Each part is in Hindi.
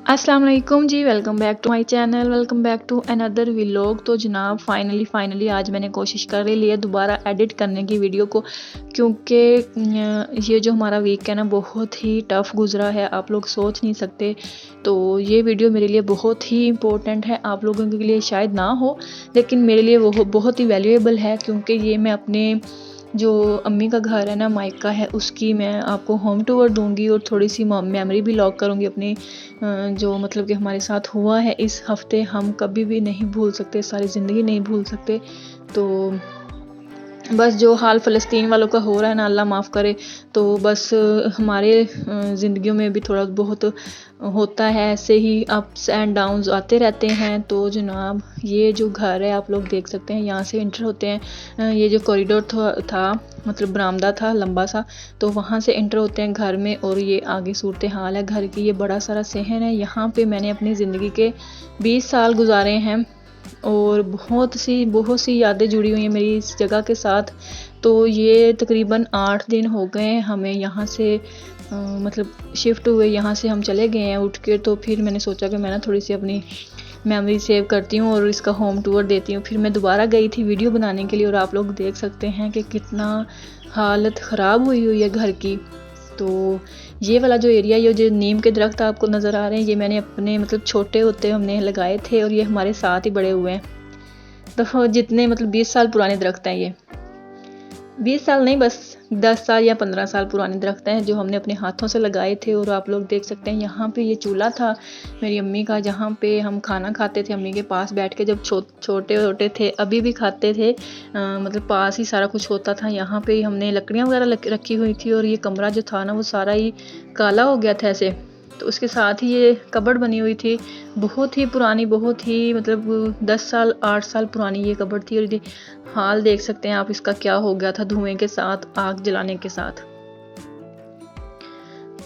अस्सलाम वालेकुम जी। Welcome back to my channel, welcome back to another vlog. तो जनाब फाइनली आज मैंने कोशिश कर रही है दोबारा एडिट करने की वीडियो को, क्योंकि ये जो हमारा वीक है ना बहुत ही टफ़ गुजरा है, आप लोग सोच नहीं सकते। तो ये वीडियो मेरे लिए बहुत ही इम्पोर्टेंट है, आप लोगों के लिए शायद ना हो लेकिन मेरे लिए वो बहुत ही वैल्यूएबल है, क्योंकि ये मैं अपने जो अम्मी का घर है ना, मायका है, उसकी मैं आपको होम टूर दूंगी और थोड़ी सी मेमोरी भी लॉक करूंगी अपनी, जो मतलब कि हमारे साथ हुआ है इस हफ्ते, हम कभी भी नहीं भूल सकते, सारी ज़िंदगी नहीं भूल सकते। तो बस जो हाल फ़लस्तीन वालों का हो रहा है ना, अल्लाह माफ़ करे। तो बस हमारे ज़िंदगियों में भी थोड़ा बहुत होता है, ऐसे ही अप्स एंड डाउन्स आते रहते हैं। तो जनाब ये जो घर है आप लोग देख सकते हैं, यहाँ से इंटर होते हैं, ये जो कॉरिडोर था मतलब बरामदा था लंबा सा, तो वहाँ से इंटर होते हैं घर में। और ये आगे सूरत हाल है घर की, ये बड़ा सारा सहन है, यहाँ पे मैंने अपनी ज़िंदगी के 20 साल गुजारे हैं और बहुत सी यादें जुड़ी हुई हैं मेरी इस जगह के साथ। तो ये तकरीबन 8 दिन हो गए हमें यहाँ से मतलब शिफ्ट हुए, यहाँ से हम चले गए हैं उठ के। तो फिर मैंने सोचा कि मैं ना थोड़ी सी अपनी मेमोरी सेव करती हूँ और इसका होम टूर देती हूँ। फिर मैं दोबारा गई थी वीडियो बनाने के लिए और आप लोग देख सकते हैं कि कितना हालत ख़राब हुई है घर की। तो ये वाला जो एरिया, ये जो नीम के दरख्त आपको नज़र आ रहे हैं, ये मैंने अपने मतलब छोटे होते हमने लगाए थे और ये हमारे साथ ही बड़े हुए हैं। तो जितने मतलब 20 साल पुराने दरख्त हैं, ये 20 साल नहीं, बस 10 साल या 15 साल पुराने दरख्त हैं जो हमने अपने हाथों से लगाए थे। और आप लोग देख सकते हैं यहाँ पे ये चूल्हा था मेरी अम्मी का, जहाँ पे हम खाना खाते थे अम्मी के पास बैठ के, जब छोटे थे, अभी भी खाते थे, मतलब पास ही सारा कुछ होता था। यहाँ पे हमने लकड़ियाँ वगैरह रखी हुई थी और ये कमरा जो था ना वो सारा ही काला हो गया था ऐसे। तो उसके साथ ही ये कबर्ड बनी हुई थी, बहुत ही पुरानी, बहुत ही मतलब 10 साल 8 साल पुरानी ये कबर्ड थी। और ये हाल देख सकते हैं आप इसका क्या हो गया था धुएं के साथ, आग जलाने के साथ।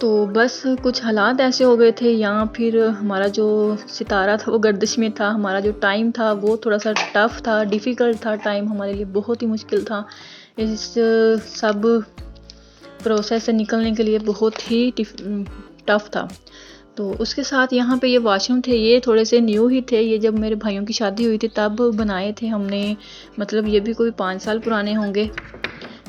तो बस कुछ हालात ऐसे हो गए थे यहाँ। फिर हमारा जो सितारा था वो गर्दिश में था, हमारा जो टाइम था वो थोड़ा सा टफ़ था, डिफ़िकल्ट था टाइम हमारे लिए, बहुत ही मुश्किल था इस सब प्रोसेस से निकलने के लिए, बहुत ही टफ़ था। तो उसके साथ यहाँ पे ये वॉशरूम थे, ये थोड़े से न्यू ही थे, ये जब मेरे भाइयों की शादी हुई थी तब बनाए थे हमने, मतलब ये भी कोई 5 साल पुराने होंगे।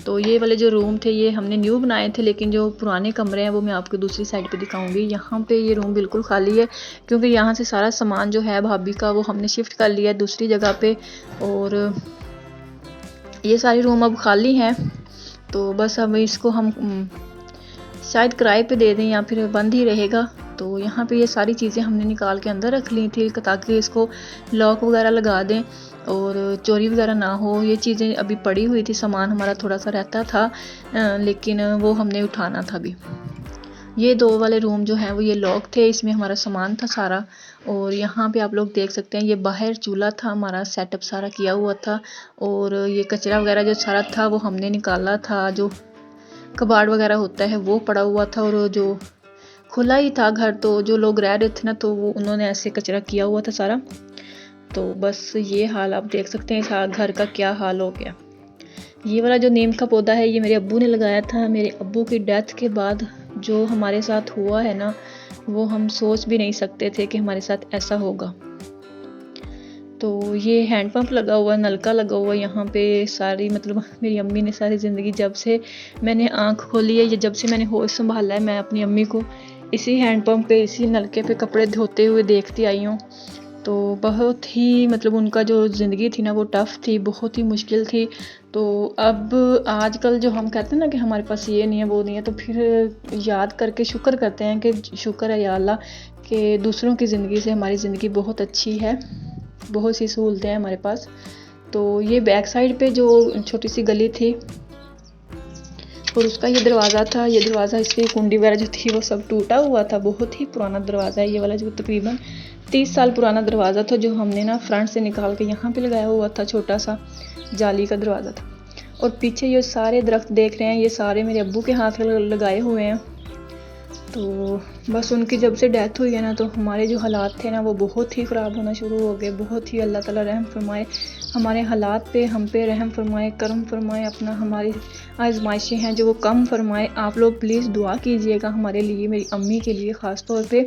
तो ये वाले जो रूम थे ये हमने न्यू बनाए थे, लेकिन जो पुराने कमरे हैं वो मैं आपको दूसरी साइड पे दिखाऊंगी। यहाँ पे ये रूम बिल्कुल खाली है, क्योंकि यहाँ से सारा सामान जो है भाभी का वो हमने शिफ्ट कर लिया है दूसरी जगह पे, और ये सारे रूम अब खाली हैं। तो बस अब इसको हम शायद किराए पे दे दें या फिर बंद ही रहेगा। तो यहाँ पे ये सारी चीज़ें हमने निकाल के अंदर रख ली थी ताकि इसको लॉक वगैरह लगा दें और चोरी वगैरह ना हो। ये चीज़ें अभी पड़ी हुई थी, सामान हमारा थोड़ा सा रहता था, लेकिन वो हमने उठाना था अभी। ये 2 वाले रूम जो हैं वो ये लॉक थे, इसमें हमारा सामान था सारा। और यहाँ पे आप लोग देख सकते हैं ये बाहर चूल्हा था, हमारा सेटअप सारा किया हुआ था, और ये कचरा वगैरह जो सारा था वो हमने निकाला था, जो कबाड़ वगैरह होता है वो पड़ा हुआ था, और जो खुला ही था घर, तो जो लोग रह रहे थे ना तो वो उन्होंने ऐसे कचरा किया हुआ था सारा। तो बस ये हाल आप देख सकते हैं इस घर का क्या हाल हो गया। ये वाला जो नीम का पौधा है ये मेरे अब्बू ने लगाया था, मेरे अब्बू की डेथ के बाद जो हमारे साथ हुआ है ना वो हम सोच भी नहीं सकते थे कि हमारे साथ ऐसा होगा। तो ये हैंडपंप लगा हुआ, नलका लगा हुआ यहाँ पे, सारी मतलब मेरी अम्मी ने सारी ज़िंदगी जब से मैंने आँख खोली है, ये जब से मैंने होश संभाला है, मैं अपनी अम्मी को इसी हैंडपंप पे, इसी नलके पे कपड़े धोते हुए देखती आई हूँ। तो बहुत ही मतलब उनका जो ज़िंदगी थी ना वो टफ़ थी, बहुत ही मुश्किल थी। तो अब आजकल जो हम कहते हैं ना कि हमारे पास ये नहीं है वो नहीं है, तो फिर याद करके शुक्र करते हैं कि शुक्र है या अल्लाह कि दूसरों की ज़िंदगी से हमारी ज़िंदगी बहुत अच्छी है, बहुत सी सहूलतें हैं हमारे पास। तो ये बैक साइड पे जो छोटी सी गली थी और उसका ये दरवाज़ा था, ये दरवाज़ा, इसकी कुंडी वगैरह जो थी वो सब टूटा हुआ था, बहुत ही पुराना दरवाज़ा है ये वाला, जो तकरीबन 30 साल पुराना दरवाज़ा था, जो हमने ना फ्रंट से निकाल के यहाँ पे लगाया हुआ था, छोटा सा जाली का दरवाज़ा था। और पीछे ये सारे दरख्त देख रहे हैं, ये सारे मेरे अब्बू के हाथ लगाए हुए हैं। तो बस उनकी जब से डेथ हुई है ना तो हमारे जो हालात थे ना वो बहुत ही ख़राब होना शुरू हो गए, बहुत ही। अल्लाह ताला रहम फरमाए हमारे हालात पे, हम पे रहम फरमाए, करम फरमाए, अपना हमारी आजमाइशें हैं जो वो कम फरमाए। आप लोग प्लीज़ दुआ कीजिएगा हमारे लिए, मेरी अम्मी के लिए ख़ास तौर पे।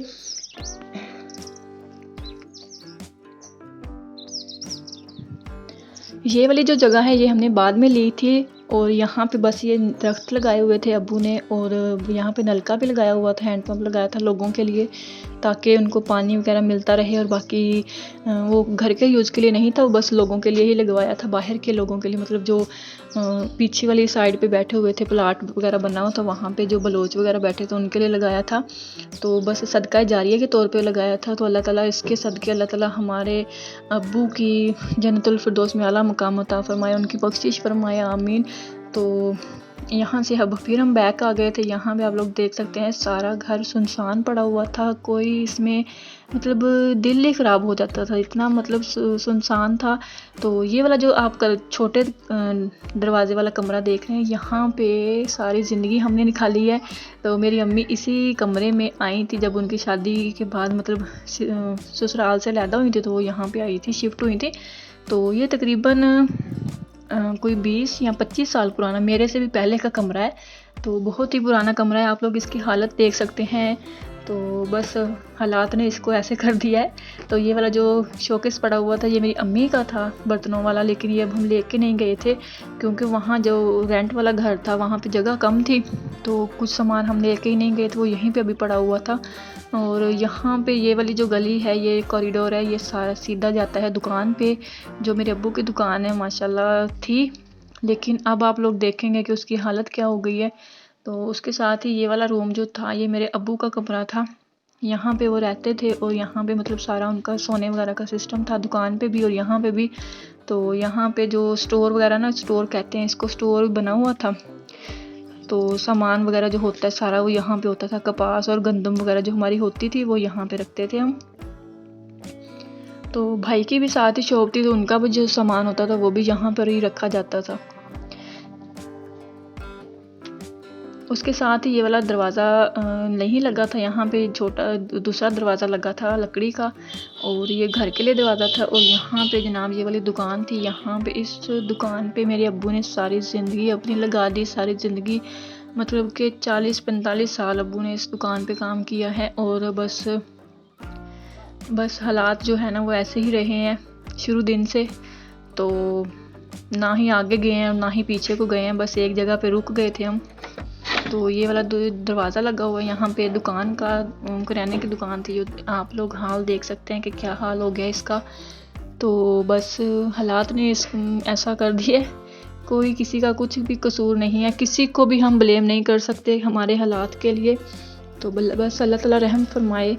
ये वाली जो जगह है ये हमने बाद में ली थी और यहाँ पे बस ये दरख्त लगाए हुए थे अब्बू ने और यहाँ पे नलका भी लगाया हुआ था, हैंडपम्प लगाया था लोगों के लिए ताकि उनको पानी वगैरह मिलता रहे। और बाकी वो घर के यूज़ के लिए नहीं था, वो बस लोगों के लिए ही लगवाया था, बाहर के लोगों के लिए, मतलब जो पीछे वाली साइड पे बैठे हुए थे, प्लाट वगैरह बना हुआ था वहाँ पे जो बलोच वगैरह बैठे थे उनके लिए लगाया था। तो बस सदका जारिया के तौर पे लगाया था। तो अल्लाह ताला इसके सदके अल्लाह ताला हमारे अब्बू की जन्नतुल फिरदौस में आला मुकाम अता फरमाए, उनकी बख्शिश फरमाए, आमीन। तो यहाँ से अब फिर हम बैक आ गए थे। यहाँ पे आप लोग देख सकते हैं सारा घर सुनसान पड़ा हुआ था, कोई इसमें मतलब दिल ही ख़राब हो जाता था, इतना मतलब सुनसान था। तो ये वाला जो आप छोटे दरवाज़े वाला कमरा देख रहे हैं, यहाँ पे सारी ज़िंदगी हमने निकाली है। तो मेरी अम्मी इसी कमरे में आई थी जब उनकी शादी के बाद मतलब ससुराल से अलहदा हुई थी, तो वो यहाँ पे आई थी, शिफ्ट हुई थी। तो ये तकरीबन कोई 20 या 25 साल पुराना, मेरे से भी पहले का कमरा है। तो बहुत ही पुराना कमरा है, आप लोग इसकी हालत देख सकते हैं। तो बस हालात ने इसको ऐसे कर दिया है। तो ये वाला जो शोकेस पड़ा हुआ था ये मेरी अम्मी का था बर्तनों वाला, लेकिन ये अब हम लेके नहीं गए थे क्योंकि वहाँ जो रेंट वाला घर था वहाँ पे जगह कम थी, तो कुछ सामान हम लेके ही नहीं गए थे, वो यहीं पे अभी पड़ा हुआ था। और यहाँ पे ये वाली जो गली है, ये कॉरिडोर है, ये सारा सीधा जाता है दुकान पे, जो मेरे अब्बू की दुकान है माशाल्लाह थी, लेकिन अब आप लोग देखेंगे कि उसकी हालत क्या हो गई है। तो उसके साथ ही ये वाला रूम जो था ये मेरे अब्बू का कमरा था, यहाँ पे वो रहते थे और यहाँ पे मतलब सारा उनका सोने वगैरह का सिस्टम था, दुकान पे भी और यहाँ पे भी। तो यहाँ पे जो स्टोर वगैरह ना, स्टोर कहते हैं इसको, स्टोर बना हुआ था। तो सामान वगैरह जो होता है सारा वो यहाँ पे होता था, कपास और गंदम वगैरह जो हमारी होती थी वो यहाँ पे रखते थे हम। तो भाई की भी साथ ही शॉप थी, तो उनका भी जो सामान होता था वो भी यहाँ पर ही रखा जाता था। उसके साथ ही ये वाला दरवाज़ा नहीं लगा था, यहाँ पे छोटा दूसरा दरवाज़ा लगा था लकड़ी का, और ये घर के लिए दरवाज़ा था। और यहाँ पे जनाब ये वाली दुकान थी, यहाँ पे इस दुकान पे मेरे अब्बू ने सारी ज़िंदगी अपनी लगा दी, सारी ज़िंदगी मतलब कि 40-45 साल अब्बू ने इस दुकान पे काम किया है। और बस हालात जो है ना वो ऐसे ही रहे हैं शुरू दिन से, तो ना ही आगे गए हैं और ना ही पीछे को गए हैं, बस एक जगह पे रुक गए थे हम। तो ये वाला दरवाज़ा लगा हुआ है यहाँ पे, दुकान का किराने की दुकान थी, जो आप लोग हाल देख सकते हैं कि क्या हाल हो गया इसका। तो बस हालात ने ऐसा कर दिया, कोई किसी का कुछ भी कसूर नहीं है, किसी को भी हम ब्लेम नहीं कर सकते हमारे हालात के लिए। तो बस अल्लाह ताला रहम फरमाए।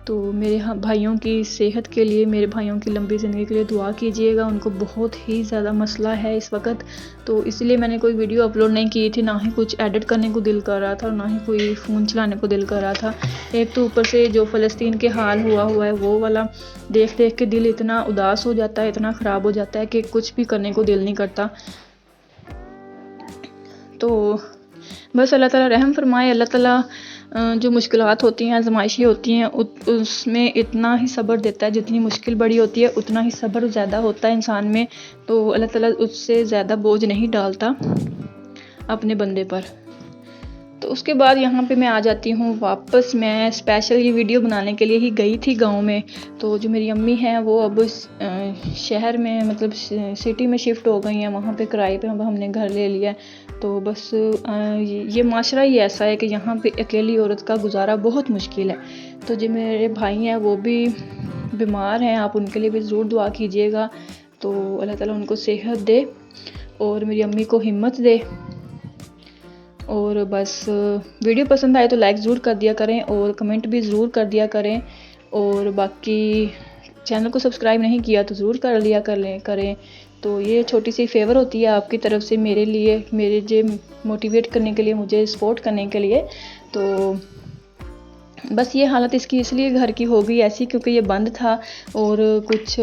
तो मेरे भाइयों की सेहत के लिए, मेरे भाइयों की लंबी ज़िंदगी के लिए दुआ कीजिएगा, उनको बहुत ही ज़्यादा मसला है इस वक्त। तो इसलिए मैंने कोई वीडियो अपलोड नहीं की थी, ना ही कुछ एडिट करने को दिल कर रहा था और ना ही कोई फ़ोन चलाने को दिल कर रहा था। एक तो ऊपर से जो फ़लस्तीन के हाल हुआ है वो वाला देख देख के दिल इतना उदास हो जाता है, इतना ख़राब हो जाता है कि कुछ भी करने को दिल नहीं करता। तो बस अल्लाह ताला रहम फरमाए। अल्लाह ताला जो मुश्किलात होती हैं, आजमाइशें होती हैं, उसमें इतना ही सब्र देता है, जितनी मुश्किल बड़ी होती है उतना ही सब्र ज़्यादा होता है इंसान में। तो अल्लाह ताला उससे ज़्यादा बोझ नहीं डालता अपने बंदे पर। तो उसके बाद यहाँ पे मैं आ जाती हूँ वापस। मैं स्पेशल ये वीडियो बनाने के लिए ही गई थी गांव में। तो जो मेरी अम्मी हैं वो अब शहर में मतलब सिटी में शिफ्ट हो गई हैं, वहाँ पे किराए पे हमने घर ले लिया। तो बस ये माशरा ही ऐसा है कि यहाँ पे अकेली औरत का गुजारा बहुत मुश्किल है। तो जो मेरे भाई हैं वो भी बीमार हैं, आप उनके लिए भी ज़रूर दुआ कीजिएगा। तो अल्लाह ताला उनको सेहत दे और मेरी अम्मी को हिम्मत दे। और बस वीडियो पसंद आए तो लाइक ज़रूर कर दिया करें और कमेंट भी ज़रूर कर दिया करें। और बाकी चैनल को सब्सक्राइब नहीं किया तो ज़रूर कर लिया करें। तो ये छोटी सी फेवर होती है आपकी तरफ से मेरे लिए, मेरे जो मोटिवेट करने के लिए, मुझे सपोर्ट करने के लिए। तो बस ये हालत इसकी इसलिए घर की हो गई ऐसी क्योंकि ये बंद था। और कुछ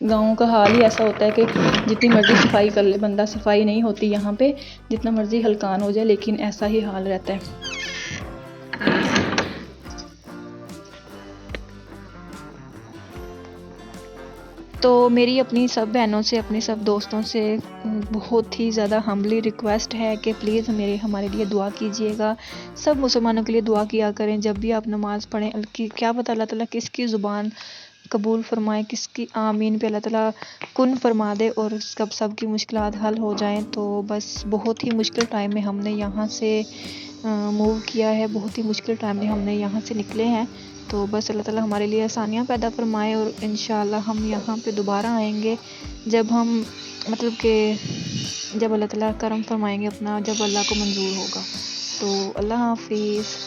गाँव का हाल ही ऐसा होता है कि जितनी मर्ज़ी सफाई कर ले बंदा, सफाई नहीं होती यहाँ पे, जितना मर्ज़ी हलकान हो जाए, लेकिन ऐसा ही हाल रहता है। तो मेरी अपनी सब बहनों से, अपनी सब दोस्तों से बहुत ही ज़्यादा हम्बली रिक्वेस्ट है कि प्लीज़ हमारे लिए दुआ कीजिएगा। सब मुसलमानों के लिए दुआ किया करें जब भी आप नमाज़ पढ़ें, क्या पता अल्लाह ताला किसकी ज़ुबान कबूल फरमाए, किसकी आमीन पे अल्लाह ताला कुन फरमा दे और कब सब की मुश्किलात हल हो जाएं। तो बस बहुत ही मुश्किल टाइम में हमने यहाँ से मूव किया है, बहुत ही मुश्किल टाइम में हमने यहाँ से निकले हैं। तो बस अल्लाह ताला हमारे लिए आसानियाँ पैदा फरमाए और इंशाअल्लाह हम यहाँ पे दोबारा आएंगे जब हम मतलब कि जब अल्लाह ताला करम फरमाएंगे अपना, जब अल्लाह को मंजूर होगा। तो अल्लाह हाफिज़।